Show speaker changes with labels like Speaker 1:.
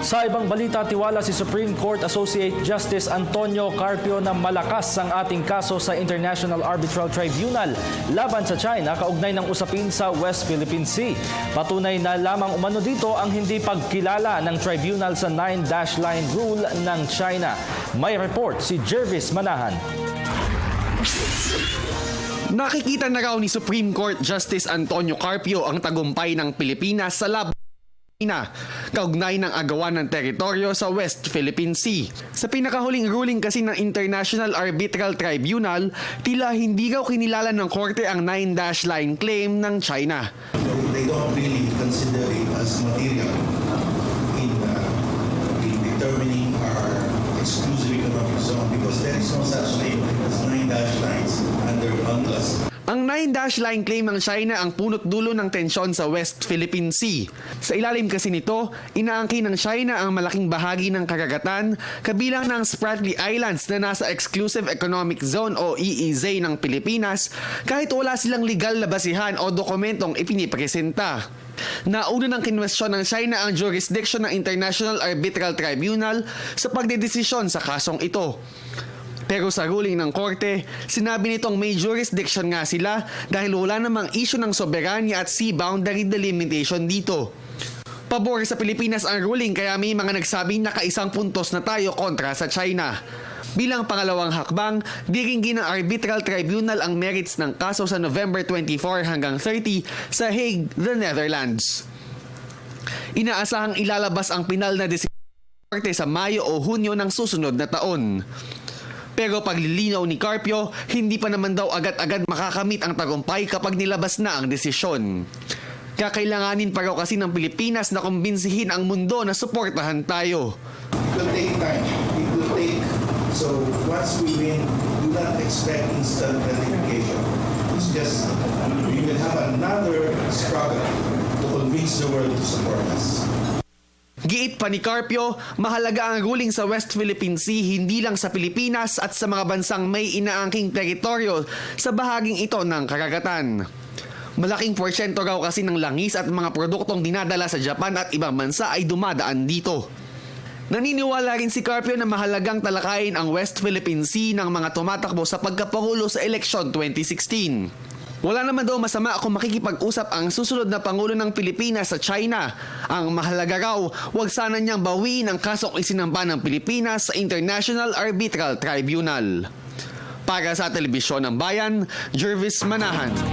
Speaker 1: Sa ibang balita, tiwala si Supreme Court Associate Justice Antonio Carpio na malakas ang ating kaso sa International Arbitral Tribunal laban sa China kaugnay ng usapin sa West Philippine Sea. Patunay na lamang umano dito ang hindi pagkilala ng tribunal sa 9-line rule ng China. May report si Jervis Manahan.
Speaker 2: Nakikita na raw ni Supreme Court Justice Antonio Carpio ang tagumpay ng Pilipinas sa laban China, kaugnay ng agawan ng teritoryo sa West Philippine Sea. Sa pinakahuling ruling kasi ng International Arbitral Tribunal, tila hindi raw kinilala ng korte ang 9-line claim ng China.
Speaker 3: They don't really consider it as material in determining our exclusive economic zone because there is no such thing as 9-lines under UNCLOS.
Speaker 2: Ang 9-line claim ng China ang punot dulo ng tensyon sa West Philippine Sea. Sa ilalim kasi nito, inaangkin ng China ang malaking bahagi ng karagatan kabilang ng Spratly Islands na nasa Exclusive Economic Zone o EEZ ng Pilipinas kahit wala silang legal na basihan o dokumentong ipinipresenta. Nauna ng kinwestiyon ng China ang jurisdiction ng International Arbitral Tribunal sa pagdedesisyon sa kasong ito. Pero sa ruling ng korte, sinabi nitong may jurisdiction nga sila dahil wala namang issue ng soberanya at sea boundary delimitation dito. Pabor sa Pilipinas ang ruling kaya may mga nagsabing nakaisang puntos na tayo kontra sa China. Bilang pangalawang hakbang, diringgin ng Arbitral Tribunal ang merits ng kaso sa November 24 hanggang 30 sa Hague, the Netherlands. Inaasahang ilalabas ang pinal na desisyon ng korte sa Mayo o Hunyo ng susunod na taon. Pero paglilinaw ni Carpio, hindi pa naman daw agad-agad makakamit ang tagumpay kapag nilabas na ang desisyon. Kakailanganin pa raw kasi ng Pilipinas na kumbinsihin ang mundo na suportahan tayo.
Speaker 3: It will take time. It will take. So once we win, do not expect instant gratification. It's just we will have another struggle to convince the world to support us.
Speaker 2: Giit pa ni Carpio, mahalaga ang ruling sa West Philippine Sea hindi lang sa Pilipinas at sa mga bansang may inaangking teritoryo sa bahaging ito ng karagatan. Malaking porsyento raw kasi ng langis at mga produktong dinadala sa Japan at ibang bansa ay dumadaan dito. Naniniwala rin si Carpio na mahalagang talakayin ang West Philippine Sea ng mga tumatakbo sa pagkapangulo sa eleksyon 2016. Wala naman daw masama kung makikipag-usap ang susunod na Pangulo ng Pilipinas sa China. Ang mahalaga raw, huwag sana niyang bawiin ang kasong isinampa ng Pilipinas sa International Arbitral Tribunal. Para sa Telebisyon ng Bayan, Jervis Manahan.